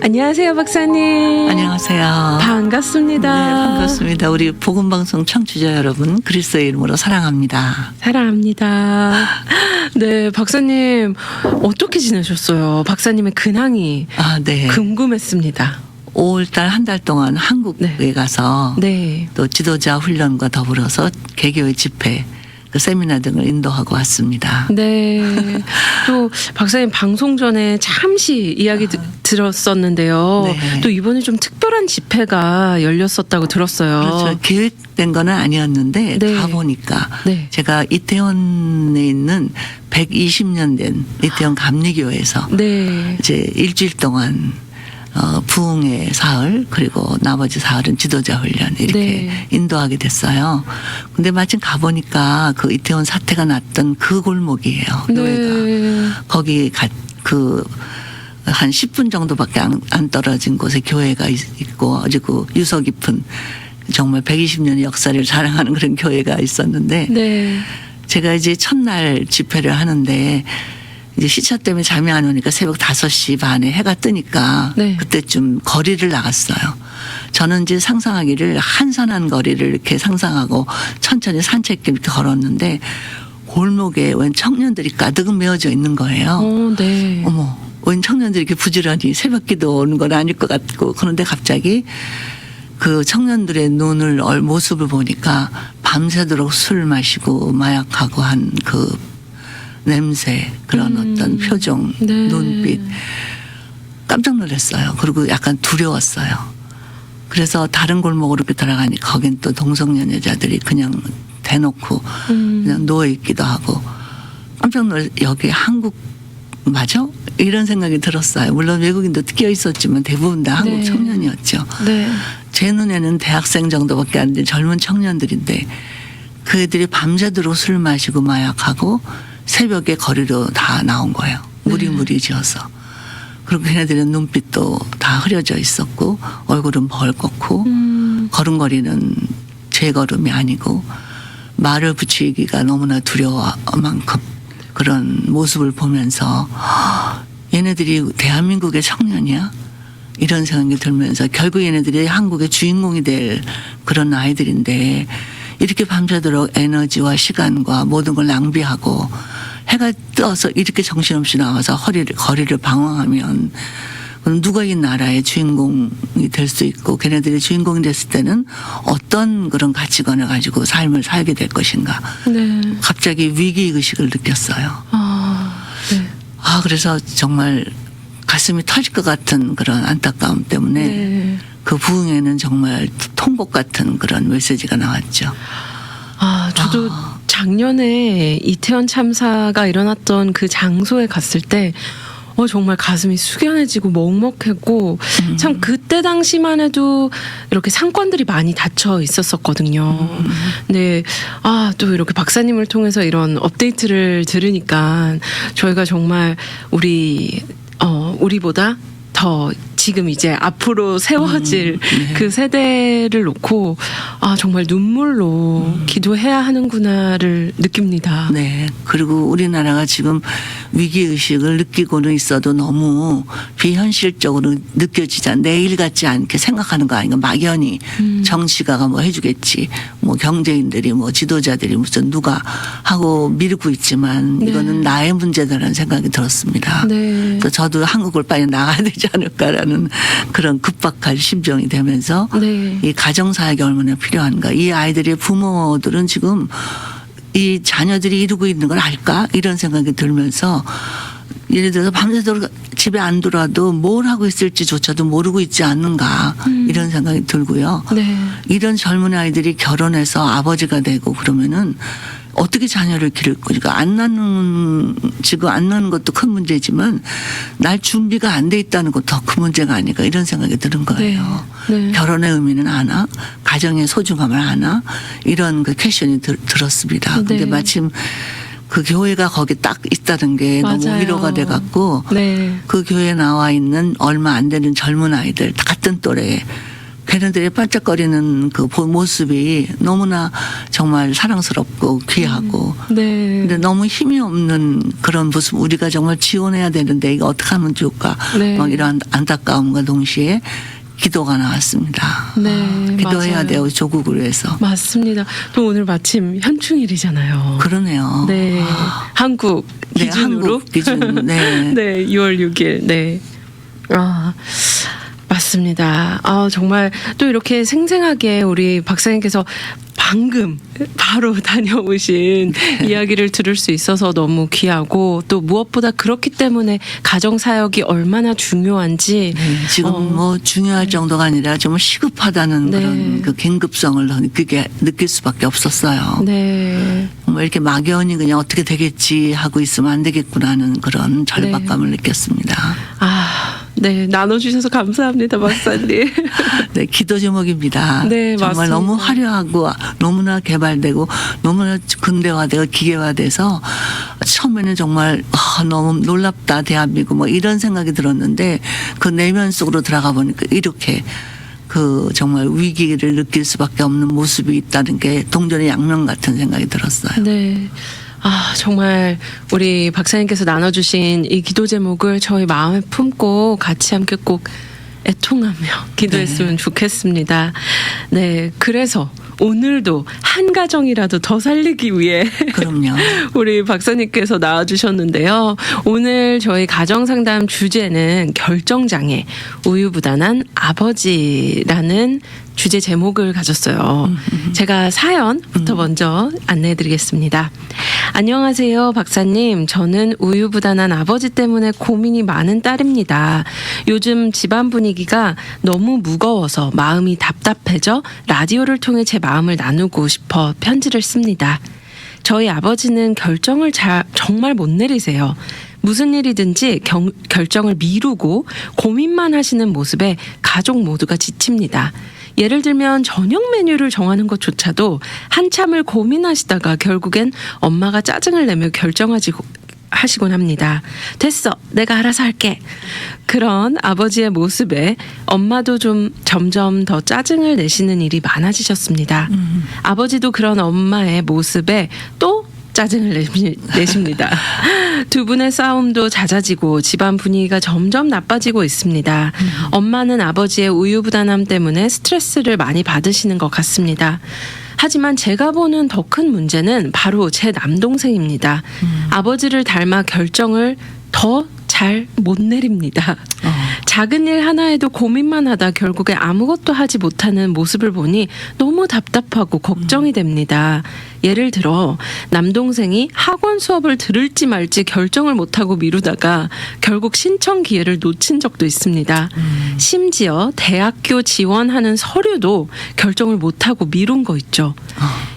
안녕하세요, 박사님. 안녕하세요. 반갑습니다. 네, 반갑습니다. 우리 복음방송 청취자 여러분, 그리스도의 이름으로 사랑합니다. 사랑합니다. 네, 박사님 어떻게 지내셨어요? 박사님의 근황이 네. 궁금했습니다. 5월달 한 달 동안 한국에 가서 네. 또 지도자 훈련과 더불어서 개교회 집회, 그 세미나 등을 인도하고 왔습니다. 네. 또 박사님 방송 전에 잠시 이야기 들었었는데요. 네. 또 이번에 좀 특별한 집회가 열렸었다고 들었어요. 그렇죠. 계획된 건 아니었는데 네. 가보니까 네. 제가 이태원에 있는 120년 된 이태원 감리교회에서 네. 이제 일주일 동안 부흥의 사흘 그리고 나머지 사흘은 지도자 훈련 이렇게 네. 인도하게 됐어요. 근데 마침 가보니까 그 이태원 사태가 났던 그 골목이에요. 교회가. 네. 거기 한 10분 정도밖에 안 떨어진 곳에 교회가 있고 아주 그 유서 깊은 정말 120년의 역사를 자랑하는 그런 교회가 있었는데 네. 제가 이제 첫날 집회를 하는데 이제 시차 때문에 잠이 안 오니까 새벽 5시 반에 해가 뜨니까 네. 그때쯤 거리를 나갔어요. 저는 이제 상상하기를 한산한 거리를 이렇게 상상하고 천천히 산책길 이렇게 걸었는데 골목에 웬 청년들이 가득 메어져 있는 거예요. 네. 어머, 웬 청년들이 이렇게 부지런히 새벽 기도 오는 건 아닐 것 같고 그런데 갑자기 그 청년들의 모습을 보니까 밤새도록 술 마시고 마약하고 한 그 냄새 그런 어떤 표정 네. 눈빛 깜짝 놀랐어요. 그리고 약간 두려웠어요. 그래서 다른 골목으로 이렇게 들어가니 거긴 또 동성연 여자들이 그냥 대놓고 그냥 누워있기도 하고 깜짝 놀라 여기 한국 맞아? 이런 생각이 들었어요. 물론 외국인도 끼어 있었지만 대부분 다 한국 네. 청년이었죠. 네. 제 눈에는 대학생 정도밖에 안 된 젊은 청년들인데 그 애들이 밤새도록 술 마시고 마약하고 새벽에 거리로 다 나온 거예요. 무리무리지어서. 그리고 걔네들은 눈빛도 다 흐려져 있었고 얼굴은 벌겋고 걸음걸이는 제 걸음이 아니고 말을 붙이기가 너무나 두려울 만큼 그런 모습을 보면서 얘네들이 대한민국의 청년이야? 이런 생각이 들면서 결국 얘네들이 한국의 주인공이 될 그런 아이들인데 이렇게 밤새도록 에너지와 시간과 모든 걸 낭비하고 해가 떠서 이렇게 정신없이 나와서 거리를 방황하면 그럼 누가 이 나라의 주인공이 될 수 있고 걔네들이 주인공이 됐을 때는 어떤 그런 가치관을 가지고 삶을 살게 될 것인가. 네. 갑자기 위기의식을 느꼈어요. 네. 그래서 정말 가슴이 터질 것 같은 그런 안타까움 때문에 네. 그 부흥에는 정말 통곡 같은 그런 메시지가 나왔죠. 저도 작년에 이태원 참사가 일어났던 그 장소에 갔을 때 정말 가슴이 숙연해지고 먹먹했고 참 그때 당시만 해도 이렇게 상권들이 많이 닫혀 있었었거든요. 네. 또 이렇게 박사님을 통해서 이런 업데이트를 들으니까 저희가 정말 우리보다 더 지금 이제 앞으로 세워질 네. 그 세대를 놓고 정말 눈물로 기도해야 하는구나를 느낍니다. 네. 그리고 우리나라가 지금 위기의식을 느끼고는 있어도 너무 비현실적으로 느껴지자 내일 같지 않게 생각하는 거 아닌가. 막연히 정치가가 뭐 해주겠지. 뭐 경제인들이 뭐 지도자들이 무슨 누가 하고 미루고 있지만 네. 이거는 나의 문제다라는 생각이 들었습니다. 네. 그래서 저도 한국을 빨리 나가야 되지 않을까라는 그런 급박한 심정이 되면서 네. 이 가정사역이 얼마나 필요한가. 이 아이들의 부모들은 지금 이 자녀들이 이루고 있는 걸 알까? 이런 생각이 들면서 예를 들어서 밤새도록 집에 안 들어와도 뭘 하고 있을지조차도 모르고 있지 않는가 이런 생각이 들고요. 네. 이런 젊은 아이들이 결혼해서 아버지가 되고 그러면은 어떻게 자녀를 기를 거니까 지금 안 낳는 것도 큰 문제지만 날 준비가 안 돼 있다는 것도 더 큰 문제가 아닐까 이런 생각이 드는 거예요. 네. 네. 결혼의 의미는 아나 가정의 소중함을 아나 이런 그 퀘션이 들었습니다. 네. 근데 마침 그 교회가 거기 딱 있다는 게 너무 맞아요. 위로가 돼 갖고 네. 그 교회에 나와 있는 얼마 안 되는 젊은 아이들 같은 또래 걔네들의 반짝거리는 그 모습이 너무나 정말 사랑스럽고 귀하고 네. 근데 너무 힘이 없는 그런 모습 우리가 정말 지원해야 되는데 이거 어떻게 하면 좋을까 네. 막 이런 안타까움과 동시에 기도가 나왔습니다. 네, 기도해야 맞아요. 돼요. 조국을 위해서. 맞습니다. 또 오늘 마침 현충일이잖아요. 그러네요. 네. 한국 네, 기준으로 한국 기준. 네. 네, 6월 6일. 네. 아, 맞습니다. 아, 정말 또 이렇게 생생하게 우리 박사님께서 방금 바로 다녀오신 이야기를 들을 수 있어서 너무 귀하고 또 무엇보다 그렇기 때문에 가정 사역이 얼마나 중요한지 네, 지금 뭐 중요할 정도가 아니라 좀 시급하다는 네. 그런 그 긴급성을 그게 느낄 수밖에 없었어요. 네. 뭐 이렇게 막연히 그냥 어떻게 되겠지 하고 있으면 안 되겠구나 하는 그런 절박감을 느꼈습니다. 아, 네. 나눠주셔서 감사합니다, 박사님. 네, 기도 제목입니다. 네, 정말 맞습니다. 너무 화려하고 너무나 개발되고 너무나 근대화되고 기계화돼서 처음에는 정말 너무 놀랍다 대한민국 뭐 이런 생각이 들었는데 그 내면 속으로 들어가 보니까 이렇게 그 정말 위기를 느낄 수밖에 없는 모습이 있다는 게 동전의 양면 같은 생각이 들었어요. 네. 아, 정말 우리 박사님께서 나눠주신 이 기도 제목을 저희 마음에 품고 같이 함께 꼭 애통하며 기도했으면 좋겠습니다. 네. 그래서 오늘도 한 가정이라도 더 살리기 위해 그럼요. 우리 박사님께서 나와주셨는데요. 오늘 저희 가정상담 주제는 결정장애, 우유부단한 아버지라는 주제 제목을 가졌어요. 제가 사연부터 먼저 안내해드리겠습니다. 안녕하세요, 박사님. 저는 우유부단한 아버지 때문에 고민이 많은 딸입니다. 요즘 집안 분위기가 너무 무거워서 마음이 답답해져 라디오를 통해 제 마음을 나누고 싶어 편지를 씁니다. 저희 아버지는 결정을 정말 못 내리세요. 무슨 일이든지 결정을 미루고 고민만 하시는 모습에 가족 모두가 지칩니다. 예를 들면 저녁 메뉴를 정하는 것조차도 한참을 고민하시다가 결국엔 엄마가 짜증을 내며 하시곤 합니다. 됐어, 내가 알아서 할게. 그런 아버지의 모습에 엄마도 좀 점점 더 짜증을 내시는 일이 많아지셨습니다. 아버지도 그런 엄마의 모습에 또 짜증을 내십니다. 두 분의 싸움도 잦아지고 집안 분위기가 점점 나빠지고 있습니다. 엄마는 아버지의 우유부단함 때문에 스트레스를 많이 받으시는 것 같습니다. 하지만 제가 보는 더 큰 문제는 바로 제 남동생입니다. 아버지를 닮아 결정을 더 잘 못 내립니다. 작은 일 하나에도 고민만 하다 결국에 아무것도 하지 못하는 모습을 보니 너무 답답하고 걱정이 됩니다. 예를 들어 남동생이 학원 수업을 들을지 말지 결정을 못하고 미루다가 결국 신청 기회를 놓친 적도 있습니다. 심지어 대학교 지원하는 서류도 결정을 못하고 미룬 거 있죠.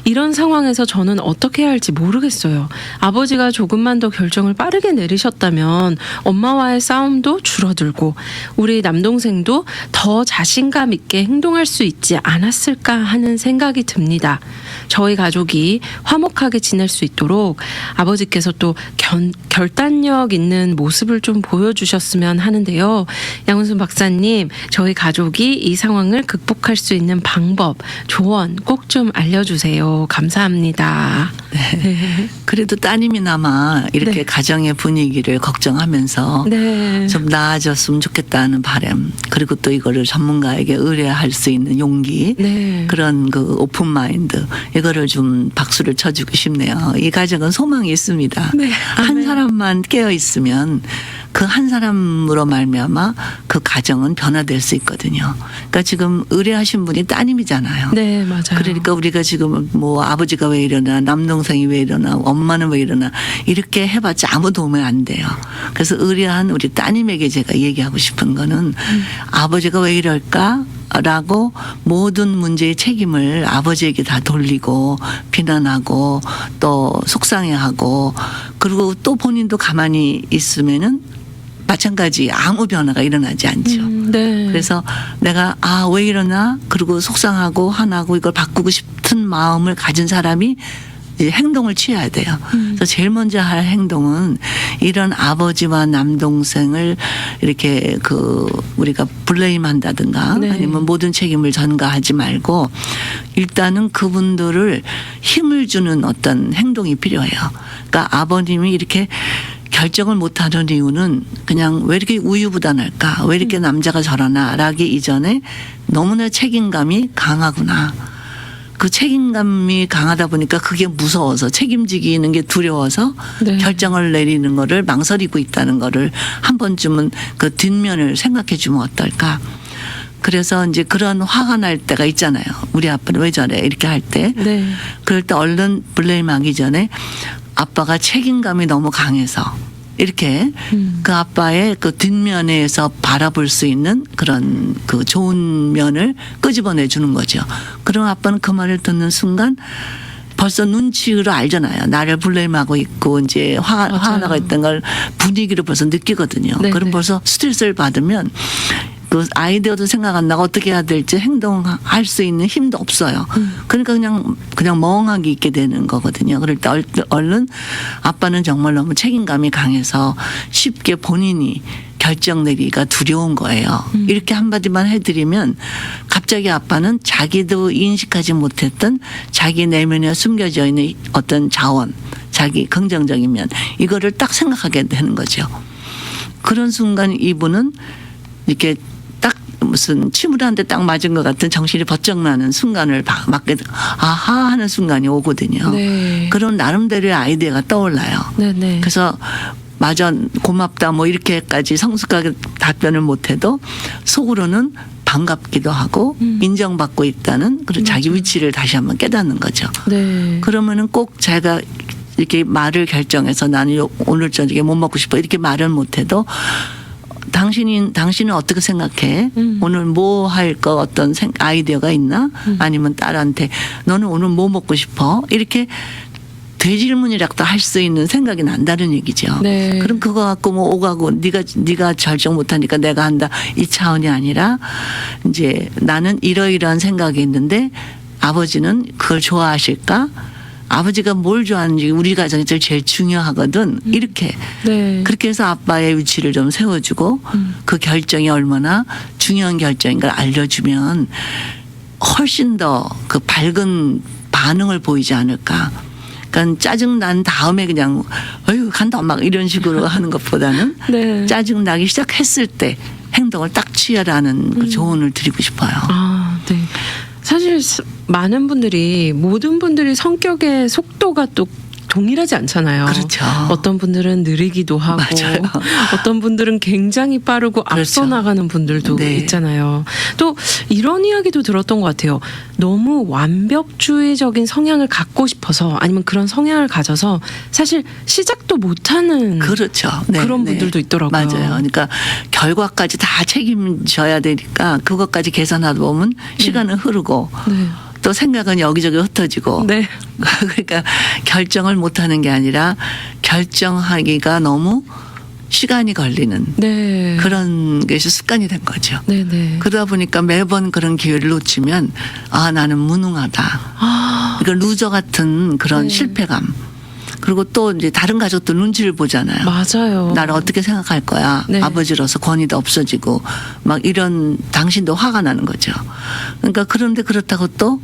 이런 상황에서 저는 어떻게 해야 할지 모르겠어요. 아버지가 조금만 더 결정을 빠르게 내리셨다면 엄마와의 싸움도 줄어들고 우리 남동생도 더 자신감 있게 행동할 수 있지 않았을까 하는 생각이 듭니다. 저희 가족이 화목하게 지낼 수 있도록 아버지께서 또 결단력 있는 모습을 좀 보여주셨으면 하는데요. 양은순 박사님, 저희 가족이 이 상황을 극복할 수 있는 방법, 조언 꼭 좀 알려주세요. 감사합니다. 네. 그래도 따님이나마 이렇게 네. 가정의 분위기를 걱정하면서 네. 좀 나아졌으면 좋겠다는 바람, 그리고 또 이거를 전문가에게 의뢰할 수 있는 용기, 네. 그런 그 오픈 마인드, 이거를 좀 박수를 쳐주고 싶네요. 이 가정은 소망이 있습니다. 네. 한 아멘. 사람만 깨어 있으면 그 한 사람으로 말미암아 그 가정은 변화될 수 있거든요. 그러니까 지금 의뢰하신 분이 따님이잖아요. 네, 맞아요. 그러니까 우리가 지금 뭐 아버지가 왜 이러나, 남동생이 왜 이러나, 엄마는 왜 이러나 이렇게 해봤자 아무 도움이 안 돼요. 그래서 의뢰한 우리 따님에게 제가 얘기하고 싶은 거는 아버지가 왜 이럴까? 라고 모든 문제의 책임을 아버지에게 다 돌리고 비난하고 또 속상해하고 그리고 또 본인도 가만히 있으면은 마찬가지 아무 변화가 일어나지 않죠. 네. 그래서 내가 왜 이러나 그리고 속상하고 화나고 이걸 바꾸고 싶은 마음을 가진 사람이 이제 행동을 취해야 돼요. 그래서 제일 먼저 할 행동은 이 이런 아버지와 남동생을 이렇게 우리가 블레임한다든가 네. 아니면 모든 책임을 전가하지 말고 일단은 그분들을 힘을 주는 어떤 행동이 필요해요. 그러니까 아버님이 이렇게 결정을 못하는 이유는 그냥 왜 이렇게 우유부단할까? 왜 이렇게 남자가 저러나? 라기 이전에 너무나 책임감이 강하구나. 그 책임감이 강하다 보니까 그게 무서워서 책임지기는 게 두려워서 네. 결정을 내리는 거를 망설이고 있다는 거를 한 번쯤은 그 뒷면을 생각해 주면 어떨까? 그래서 이제 그런 화가 날 때가 있잖아요. 우리 아빠는 왜 저래? 이렇게 할 때. 네. 그럴 때 얼른 블레임하기 전에 아빠가 책임감이 너무 강해서 이렇게 그 아빠의 그 뒷면에서 바라볼 수 있는 그런 그 좋은 면을 끄집어내 주는 거죠. 그럼 아빠는 그 말을 듣는 순간 벌써 눈치로 알잖아요. 나를 블레임하고 있고 이제 화가 나고 있던 걸 분위기로 벌써 느끼거든요. 네네. 그럼 벌써 스트레스를 받으면 그 아이디어도 생각 안 나고 어떻게 해야 될지 행동할 수 있는 힘도 없어요. 그러니까 그냥 멍하게 있게 되는 거거든요. 그럴 때 얼른 아빠는 정말 너무 책임감이 강해서 쉽게 본인이 결정 내리기가 두려운 거예요. 이렇게 한마디만 해드리면 갑자기 아빠는 자기도 인식하지 못했던 자기 내면에 숨겨져 있는 어떤 자원, 자기 긍정적인 면 이거를 딱 생각하게 되는 거죠. 그런 순간 이분은 이렇게 딱 무슨 침을 한 대 딱 맞은 것 같은 정신이 번쩍 나는 순간을 맞게 아하 하는 순간이 오거든요. 네. 그런 나름대로의 아이디어가 떠올라요. 네네. 그래서 맞아 고맙다 뭐 이렇게까지 성숙하게 답변을 못해도 속으로는 반갑기도 하고 인정받고 있다는 그리고 자기 위치를 다시 한번 깨닫는 거죠. 네. 그러면은 꼭 제가 이렇게 말을 결정해서 나는 오늘 저녁에 뭐 먹고 싶어 이렇게 말을 못해도 당신은 어떻게 생각해? 오늘 뭐 할 거 어떤 아이디어가 있나? 아니면 딸한테 너는 오늘 뭐 먹고 싶어? 이렇게 되질문이라도 할 수 있는 생각이 난다는 얘기죠. 네. 그럼 그거 갖고 뭐 오가고 네가 결정 못하니까 내가 한다 이 차원이 아니라 이제 나는 이러이러한 생각이 있는데 아버지는 그걸 좋아하실까? 아버지가 뭘 좋아하는지 우리 가정이 제일 중요하거든. 이렇게. 네. 그렇게 해서 아빠의 위치를 좀 세워주고 그 결정이 얼마나 중요한 결정인 걸 알려주면 훨씬 더 그 밝은 반응을 보이지 않을까. 그러니까 짜증 난 다음에 그냥 어휴 간다 막 이런 식으로 하는 것보다는 네. 짜증 나기 시작했을 때 행동을 딱 취하라는 그 조언을 드리고 싶어요. 아, 네. 사실 많은 분들이 모든 분들이 성격의 속도가 또 동일하지 않잖아요. 그렇죠. 어떤 분들은 느리기도 하고 맞아요. 어떤 분들은 굉장히 빠르고 앞서 그렇죠. 나가는 분들도 네. 있잖아요. 또 이런 이야기도 들었던 것 같아요. 너무 완벽주의적인 성향을 갖고 싶어서 아니면 그런 성향을 가져서 사실 시작도 못하는 그렇죠. 그런 분들도 있더라고요. 맞아요. 그러니까 결과까지 다 책임져야 되니까 그것까지 계산하다 보면 시간은 흐르고 네. 또 생각은 여기저기 흩어지고 네. 그러니까 결정을 못하는 게 아니라 결정하기가 너무 시간이 걸리는 네. 그런 것이 습관이 된 거죠. 네네. 그러다 보니까 매번 그런 기회를 놓치면 아 나는 무능하다. 아, 그러니까 루저 같은 그런 네. 실패감. 그리고 또 이제 다른 가족도 눈치를 보잖아요. 맞아요. 나를 어떻게 생각할 거야. 네. 아버지로서 권위도 없어지고 막 이런 당신도 화가 나는 거죠. 그러니까 그런데 그렇다고 또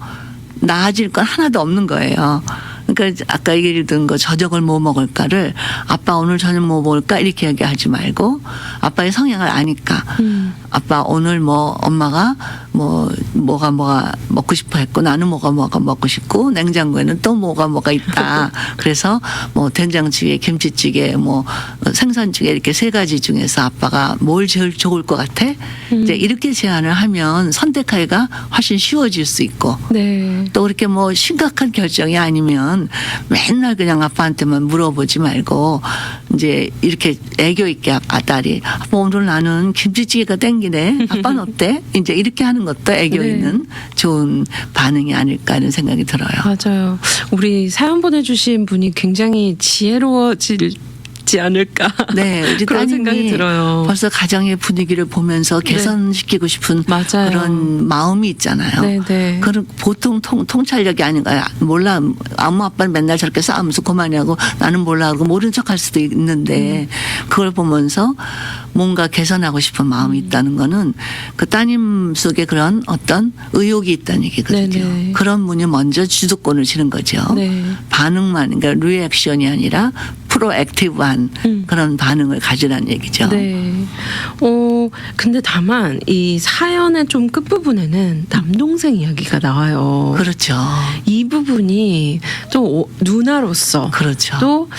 나아질 건 하나도 없는 거예요. 그러니까 아까 얘기를 든 거 저녁을 뭐 먹을까를 아빠 오늘 저녁 뭐 먹을까 이렇게 얘기하지 말고 아빠의 성향을 아니까 아빠 오늘 뭐 엄마가 뭐가 먹고 싶어 했고 나는 뭐가 먹고 싶고 냉장고에는 또 뭐가 있다. 그래서 뭐 된장찌개, 김치찌개, 뭐 생선찌개 이렇게 세 가지 중에서 아빠가 뭘 제일 좋을 것 같아? 이제 이렇게 제안을 하면 선택하기가 훨씬 쉬워질 수 있고 네. 또 그렇게 뭐 심각한 결정이 아니면 맨날 그냥 아빠한테만 물어보지 말고 이제 이렇게 애교 있게 딸이 아빠 오늘 나는 김치찌개가 땡기네. 아빠는 어때? 이제 이렇게 하는 것도 애교 네. 있는 좋은 반응이 아닐까 하는 생각이 들어요. 맞아요. 우리 사연 보내주신 분이 굉장히 지혜로워지지 있지 않을까. 네, 우리 그런 생각이 따님이 들어요. 벌써 가정의 분위기를 보면서 개선시키고 싶은 맞아요. 그런 마음이 있잖아요. 네네. 그런 보통 통찰력이 아닌가요? 몰라. 엄마 아빠는 맨날 저렇게 싸우면서 그만하고 나는 몰라 하고 모른 척할 수도 있는데 그걸 보면서 뭔가 개선하고 싶은 마음이 있다는 거는 그 따님 속에 그런 어떤 의욕이 있다는 얘기거든요. 네네. 그런 분이 먼저 주도권을 지는 거죠. 네. 반응만, 그러니까 리액션이 아니라 프로액티브한 그런 반응을 가지라는 얘기죠. 네. 근데 다만 이 사연의 좀 끝부분에는 남동생 이야기가 나와요. 그렇죠. 이 부분이 또 누나로서 그렇죠. 또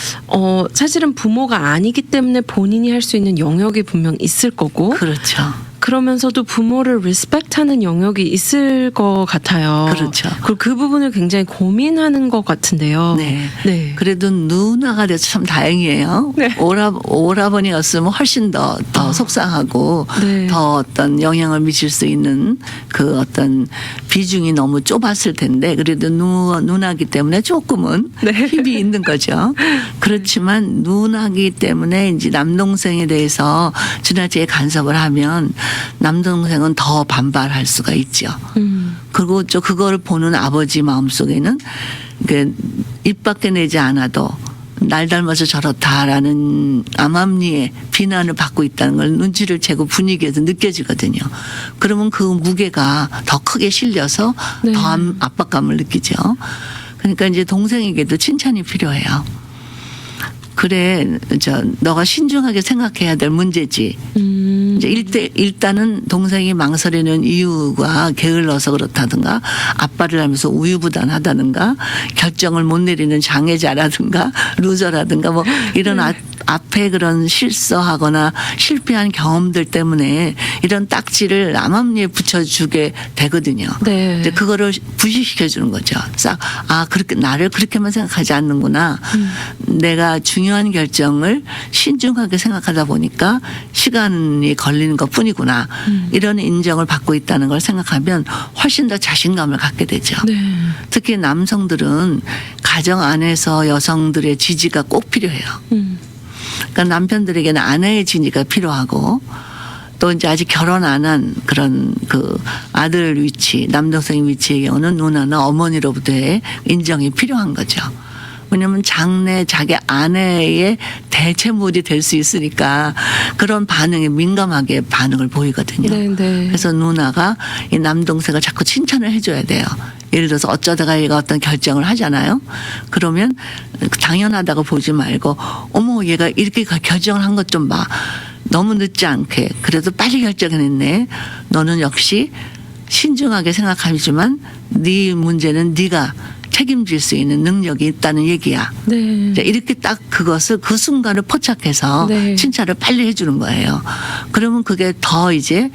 사실은 부모가 아니기 때문에 본인이 할 수 있는 영역이 분명 있을 거고 그렇죠. 그러면서도 부모를 리스펙트하는 영역이 있을 것 같아요. 그렇죠. 그리고 그 부분을 굉장히 고민하는 것 같은데요. 네. 네. 그래도 누나가 돼서 참 다행이에요. 네. 오라버니였으면 훨씬 더 속상하고 네. 더 어떤 영향을 미칠 수 있는 그 어떤 비중이 너무 좁았을 텐데 그래도 누나기 때문에 조금은 네. 힘이 있는 거죠. 그렇지만 누나기 때문에 이제 남동생에 대해서 지나치게 간섭을 하면 남동생은 더 반발할 수가 있죠. 그리고 그걸 보는 아버지 마음속에는 입 밖에 내지 않아도 날 닮아서 저렇다라는 암암리에 비난을 받고 있다는 걸 눈치를 채고 분위기에서 느껴지거든요. 그러면 그 무게가 더 크게 실려서 네. 더 압박감을 느끼죠. 그러니까 이제 동생에게도 칭찬이 필요해요. 그래, 너가 신중하게 생각해야 될 문제지. 이제 일단은 동생이 망설이는 이유가 게을러서 그렇다든가 아빠를 하면서 우유부단하다든가 결정을 못 내리는 장애자라든가 루저라든가 뭐 이런 앞에 그런 실수하거나 실패한 경험들 때문에 이런 딱지를 암암리에 붙여주게 되거든요. 네. 이제 그거를 부식시켜 주는 거죠. 그렇게 나를 그렇게만 생각하지 않는구나. 내가 중요한 결정을 신중하게 생각하다 보니까 시간이 걸리는 것 뿐이구나. 이런 인정을 받고 있다는 걸 생각하면 훨씬 더 자신감을 갖게 되죠. 네. 특히 남성들은 가정 안에서 여성들의 지지가 꼭 필요해요. 그러니까 남편들에게는 아내의 지지가 필요하고 또 이제 아직 결혼 안 한 그런 그 아들 위치, 남동생 위치의 경우는 누나나 어머니로부터의 인정이 필요한 거죠. 왜냐하면 장래 자기 아내의 대체물이 될 수 있으니까 그런 반응에 민감하게 반응을 보이거든요. 네, 네. 그래서 누나가 이 남동생을 자꾸 칭찬을 해줘야 돼요. 예를 들어서 어쩌다가 얘가 어떤 결정을 하잖아요. 그러면 당연하다고 보지 말고 어머 얘가 이렇게 결정을 한 것 좀 봐. 너무 늦지 않게 그래도 빨리 결정해냈네. 너는 역시 신중하게 생각하지만 네 문제는 네가 책임질 수 있는 능력이 있다는 얘기야. 네. 이렇게 딱 그것을 그 순간을 포착해서 네. 칭찬을 빨리 해주는 거예요. 그러면 그게 더 이제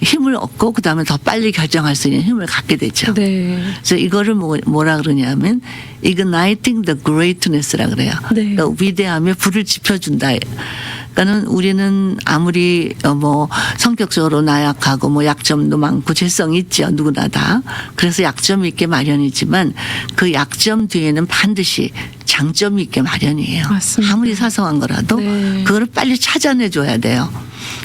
힘을 얻고 그다음에 더 빨리 결정할 수 있는 힘을 갖게 되죠. 네. 그래서 이거를 뭐라 그러냐면 igniting the greatness라 그래요. 네. 그러니까 위대함에 불을 지펴준다. 그러니까는 우리는 아무리 뭐 성격적으로 나약하고 뭐 약점도 많고 재성이 있죠. 누구나 다. 그래서 약점이 있게 마련이지만 그 약점 뒤에는 반드시 장점이 있게 마련이에요. 맞습니다. 아무리 사소한 거라도 네. 그거를 빨리 찾아내줘야 돼요.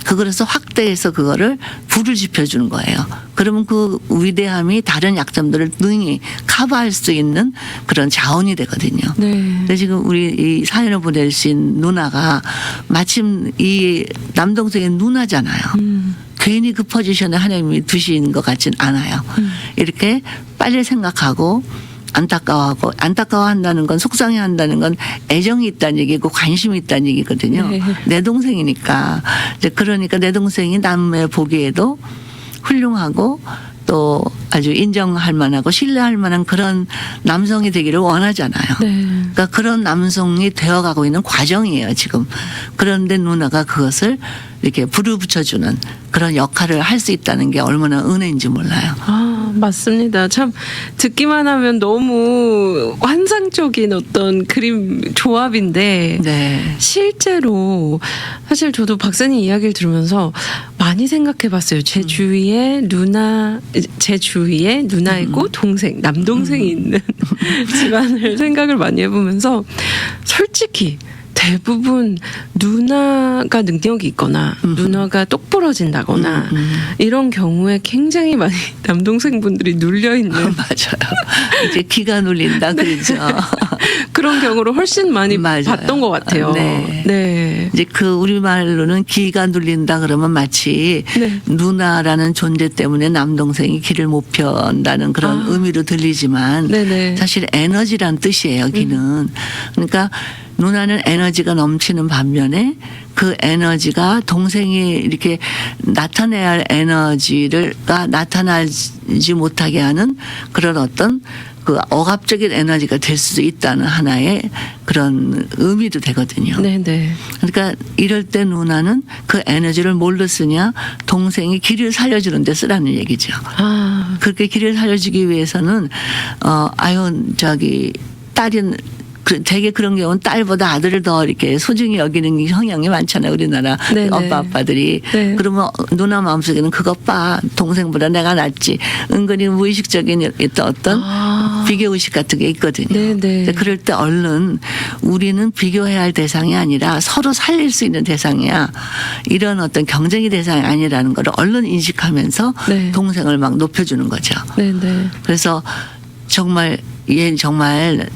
그거에서 확대해서 그거를 불을 지펴주는 거예요. 그러면 그 위대함이 다른 약점들을 능히 커버할 수 있는 그런 자원이 되거든요. 네. 근데 지금 우리 이 사연을 보내주신 누나가 마침 이 남동생의 누나잖아요. 괜히 그 포지션에 하나님이 두신 것 같진 않아요. 이렇게 빨리 생각하고 안타까워한다는 건 속상해한다는 건 애정이 있다는 얘기고 관심이 있다는 얘기거든요. 네. 내 동생이니까 이제 그러니까 내 동생이 남의 보기에도 훌륭하고 또 아주 인정할 만하고 신뢰할 만한 그런 남성이 되기를 원하잖아요. 네. 그러니까 그런 남성이 되어가고 있는 과정이에요 지금. 그런데 누나가 그것을 이렇게 불을 붙여주는 그런 역할을 할 수 있다는 게 얼마나 은혜인지 몰라요. 맞습니다. 참 듣기만 하면 너무 환상적인 어떤 그림 조합인데 네. 실제로 사실 저도 박사님 이야기를 들으면서 많이 생각해봤어요. 제 주위에 누나 있고 동생, 남동생이 있는 집안을 생각을 많이 해보면서 솔직히 대부분 누나가 능력이 있거나 누나가 똑부러진다거나 이런 경우에 굉장히 많이 남동생분들이 눌려있는 맞아요. 이제 기가 눌린다 그러죠. 그런 경우를 훨씬 많이 맞아요. 봤던 것 같아요. 네. 네. 이제 그 우리말로는 기가 눌린다 그러면 마치 네. 누나라는 존재 때문에 남동생이 길을 못 편다는 그런 의미로 들리지만 네네. 사실 에너지란 뜻이에요. 기는. 그러니까 누나는 에너지가 넘치는 반면에 그 에너지가 동생이 이렇게 나타내야 할 에너지가 나타나지 못하게 하는 그런 어떤 그 억압적인 에너지가 될 수도 있다는 하나의 그런 의미도 되거든요. 네네. 그러니까 이럴 때 누나는 그 에너지를 뭘로 쓰냐? 동생이 길을 살려주는 데 쓰라는 얘기죠. 아, 그렇게 길을 살려주기 위해서는 딸인 되게 그런 경우는 딸보다 아들을 더 이렇게 소중히 여기는 성향이 많잖아요. 우리나라 네네. 아빠들이. 네. 그러면 누나 마음속에는 그것 봐. 동생보다 내가 낫지. 은근히 무의식적인 어떤 비교의식 같은 게 있거든요. 네네. 그럴 때 얼른 우리는 비교해야 할 대상이 아니라 서로 살릴 수 있는 대상이야. 이런 어떤 경쟁의 대상이 아니라는 걸 얼른 인식하면서 네. 동생을 막 높여주는 거죠. 네네. 그래서 정말 얘 정말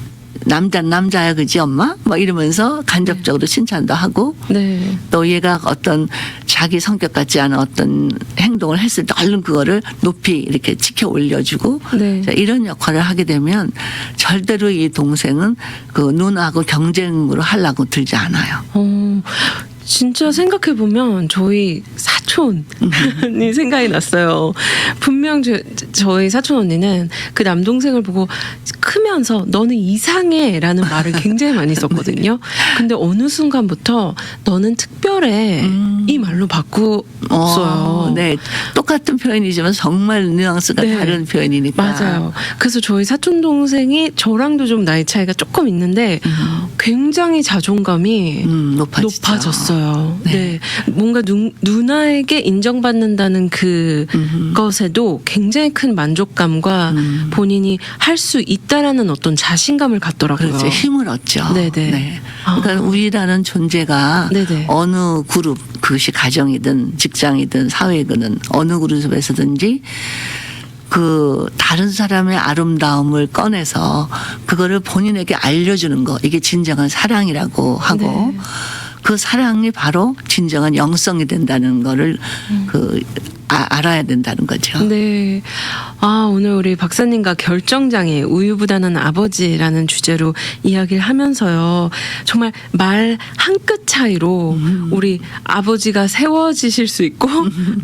남자야 그지 엄마? 뭐 이러면서 간접적으로 칭찬도 하고 네. 또 얘가 어떤 자기 성격 같지 않은 어떤 행동을 했을 때 얼른 그거를 높이 이렇게 치켜 올려주고 네. 자, 이런 역할을 하게 되면 절대로 이 동생은 그 누나하고 경쟁으로 하려고 들지 않아요. 진짜 생각해보면 저희 사촌이 생각이 났어요. 분명 저희 사촌 언니는 그 남동생을 보고 크면서 너는 이상해 라는 말을 굉장히 많이 썼거든요. 근데 어느 순간부터 너는 특별해 이 말로 바꾸었어요. 네. 똑같은 표현이지만 정말 뉘앙스가 네. 다른 표현이니까. 맞아요. 그래서 저희 사촌 동생이 저랑도 좀 나이 차이가 조금 있는데 굉장히 자존감이 높아졌어요. 네. 네. 뭔가 누나에게 인정받는다는 그 것에도 굉장히 큰 만족감과 본인이 할 수 있다라는 어떤 자신감을 갖더라고요. 그렇죠. 힘을 얻죠. 네네. 네. 그러니까 우리라는 존재가 네네. 어느 그룹, 그것이 가정이든 직장이든 사회이든 어느 그룹에서든지 그 다른 사람의 아름다움을 꺼내서 그거를 본인에게 알려주는 거 이게 진정한 사랑이라고 하고 네. 그 사랑이 바로 진정한 영성이 된다는 거를 알아야 된다는 거죠. 네. 오늘 우리 박사님과 결정장애, 우유부단한 아버지라는 주제로 이야기를 하면서요. 정말 말 한 끗 차이로 우리 아버지가 세워지실 수 있고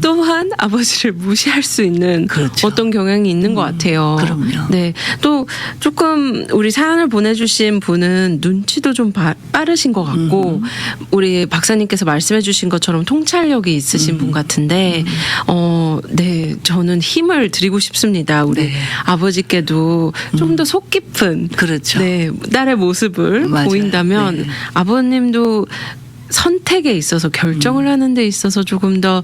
또한 아버지를 무시할 수 있는 그렇죠. 어떤 경향이 있는 것 같아요. 그럼요. 네. 또 조금 우리 사연을 보내주신 분은 눈치도 좀 빠르신 것 같고 우리 박사님께서 말씀해 주신 것처럼 통찰력이 있으신 분 같은데 네, 저는 힘을 드리고 싶습니다. 우리 네. 아버지께도 좀 더 속 깊은 그렇죠. 네, 딸의 모습을 맞아요. 보인다면 네. 아버님도 선택에 있어서 결정을 하는 데 있어서 조금 더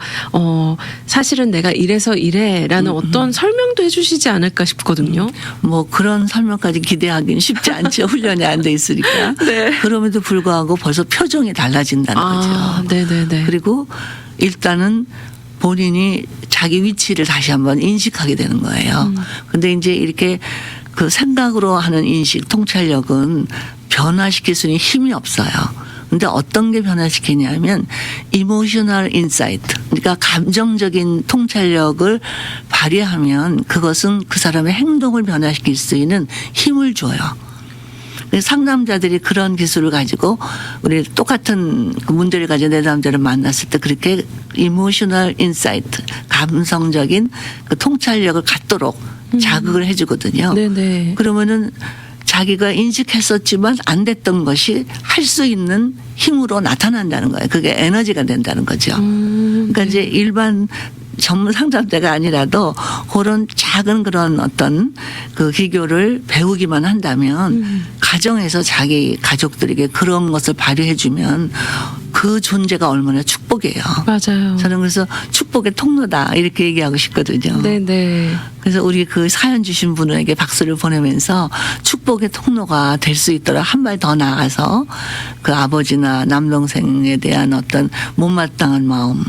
사실은 내가 이래서 이래라는 어떤 설명도 해주시지 않을까 싶거든요. 뭐 그런 설명까지 기대하기는 쉽지 않죠. 훈련이 안 돼 있으니까. 네. 그럼에도 불구하고 벌써 표정이 달라진다는 거죠. 네네네. 그리고 일단은 본인이 자기 위치를 다시 한번 인식하게 되는 거예요. 근데 이제 이렇게 그 생각으로 하는 인식, 통찰력은 변화시킬 수 있는 힘이 없어요. 근데 어떤 게 변화시키냐면 이모셔널 인사이트, 그러니까 감정적인 통찰력을 발휘하면 그것은 그 사람의 행동을 변화시킬 수 있는 힘을 줘요. 상담자들이 그런 기술을 가지고 우리 똑같은 그 문제를 가진 내담자를 만났을 때 그렇게 이모셔널 인사이트, 감성적인 그 통찰력을 갖도록 자극을 해주거든요. 네네. 그러면은 자기가 인식했었지만 안 됐던 것이 할 수 있는 힘으로 나타난다는 거예요. 그게 에너지가 된다는 거죠. 그러니까 이제 일반 전문 상담자가 아니라도 그런 작은 그런 어떤 그 기교를 배우기만 한다면 가정에서 자기 가족들에게 그런 것을 발휘해 주면 그 그 존재가 얼마나 축복이에요. 맞아요. 저는 그래서 축복의 통로다 이렇게 얘기하고 싶거든요. 네네. 그래서 우리 그 사연 주신 분에게 박수를 보내면서 축복의 통로가 될 수 있도록 한 발 더 나아가서 그 아버지나 남동생에 대한 어떤 못마땅한 마음,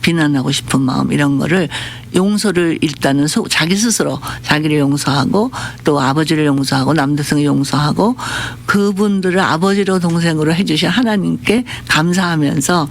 비난하고 싶은 마음 이런 거를 용서를 일단은 자기 스스로 자기를 용서하고 또 아버지를 용서하고 남동생을 용서하고 그분들을 아버지로 동생으로 해주신 하나님께 감사하면서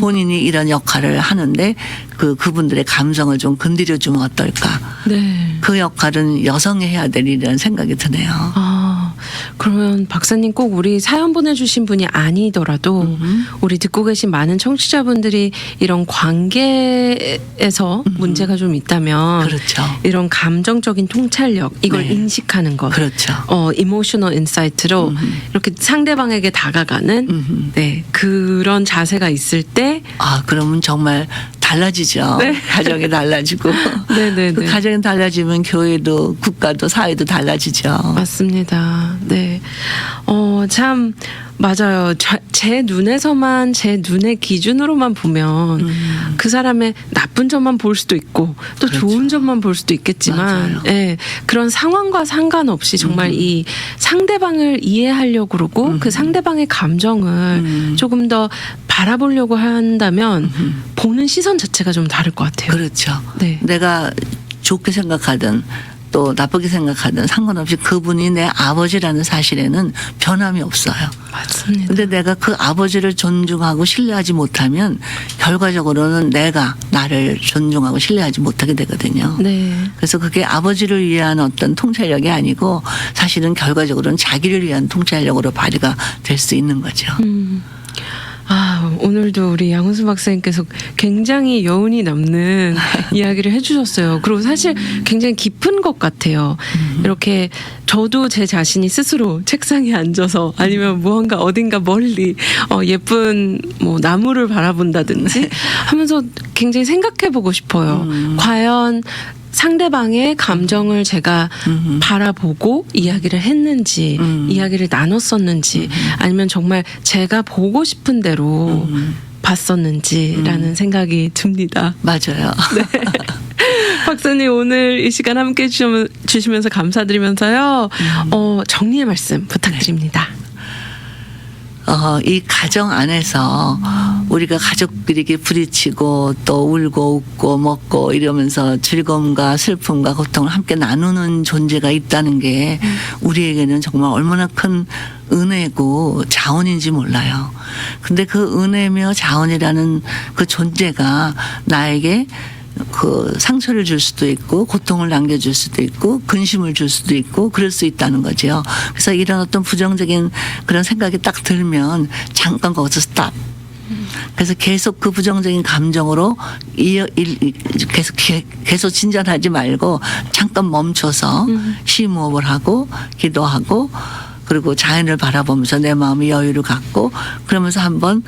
본인이 이런 역할을 하는데 그분들의 감성을 좀 건드려주면 어떨까. 네. 그 역할은 여성이 해야 될 일이라는 생각이 드네요. 아, 그러면 박사님 꼭 우리 사연 보내주신 분이 아니더라도 우리 듣고 계신 많은 청취자분들이 이런 관계에서 문제가 좀 있다면 그렇죠. 이런 감정적인 통찰력 이걸 네. 인식하는 것, 그렇죠. 이모셔널 인사이트로 이렇게 상대방에게 다가가는 네 그런 자세가 있을 때 그러면 정말 달라지죠. 네. 가정이 달라지고. 네네네. 그 가정이 달라지면 교회도 국가도 사회도 달라지죠. 맞습니다. 네. 참, 맞아요. 제 눈에서만, 제 눈의 기준으로만 보면 그 사람의 나쁜 점만 볼 수도 있고 또 그렇죠. 좋은 점만 볼 수도 있겠지만 맞아요. 예, 그런 상황과 상관없이 정말 이 상대방을 이해하려고 그러고 그 상대방의 감정을 조금 더 바라보려고 한다면 보는 시선 자체가 좀 다를 것 같아요. 그렇죠. 네. 내가 좋게 생각하든 또 나쁘게 생각하든 상관없이 그분이 내 아버지라는 사실에는 변함이 없어요. 맞습니다. 근데 내가 그 아버지를 존중하고 신뢰하지 못하면 결과적으로는 내가 나를 존중하고 신뢰하지 못하게 되거든요. 네. 그래서 그게 아버지를 위한 어떤 통찰력이 아니고 사실은 결과적으로는 자기를 위한 통찰력으로 발휘가 될 수 있는 거죠. 오늘도 우리 양훈수 박사님께서 굉장히 여운이 남는 이야기를 해주셨어요. 그리고 사실 굉장히 깊은 것 같아요. 이렇게 저도 제 자신이 스스로 책상에 앉아서 아니면 무언가 어딘가 멀리 예쁜 뭐 나무를 바라본다든지 하면서 굉장히 생각해보고 싶어요. 과연 상대방의 감정을 제가 바라보고 이야기를 했는지 이야기를 나눴었는지 아니면 정말 제가 보고 싶은 대로 봤었는지라는 생각이 듭니다. 맞아요. 네. 박사님 오늘 이 시간 함께 주시면서 감사드리면서요. 정리의 말씀 부탁드립니다. 이 가정 안에서 우리가 가족끼리 부딪히고 또 울고 웃고 먹고 이러면서 즐거움과 슬픔과 고통을 함께 나누는 존재가 있다는 게 우리에게는 정말 얼마나 큰 은혜고 자원인지 몰라요. 근데 그 은혜며 자원이라는 그 존재가 나에게 그 상처를 줄 수도 있고 고통을 남겨줄 수도 있고 근심을 줄 수도 있고 그럴 수 있다는 거죠. 그래서 이런 어떤 부정적인 그런 생각이 딱 들면 잠깐 거기서 스탑. 그래서 계속 그 부정적인 감정으로 계속 진전하지 말고 잠깐 멈춰서 심호흡을 하고 기도하고 그리고 자연을 바라보면서 내 마음이 여유를 갖고 그러면서 한번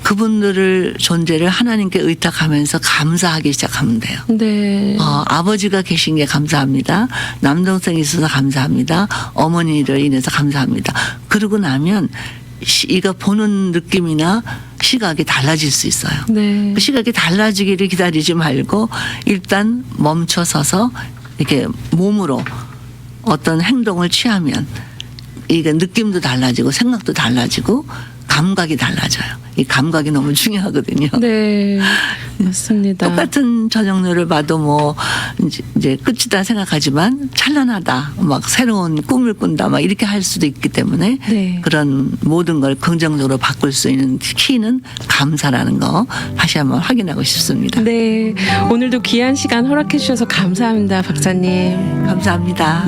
그분들을 존재를 하나님께 의탁하면서 감사하기 시작하면 돼요. 네. 아버지가 계신 게 감사합니다. 남동생이 있어서 감사합니다. 어머니를 인해서 감사합니다. 그러고 나면 이거 보는 느낌이나 시각이 달라질 수 있어요. 네. 그 시각이 달라지기를 기다리지 말고 일단 멈춰서서 이렇게 몸으로 어떤 행동을 취하면 이게 느낌도 달라지고 생각도 달라지고 감각이 달라져요. 이 감각이 너무 중요하거든요. 네. 맞습니다. 똑같은 저녁료를 봐도 뭐 이제 끝이다 생각하지만 찬란하다, 막 새로운 꿈을 꾼다, 막 이렇게 할 수도 있기 때문에 네. 그런 모든 걸 긍정적으로 바꿀 수 있는 키는 감사라는 거 다시 한번 확인하고 싶습니다. 네. 오늘도 귀한 시간 허락해 주셔서 감사합니다, 박사님. 감사합니다.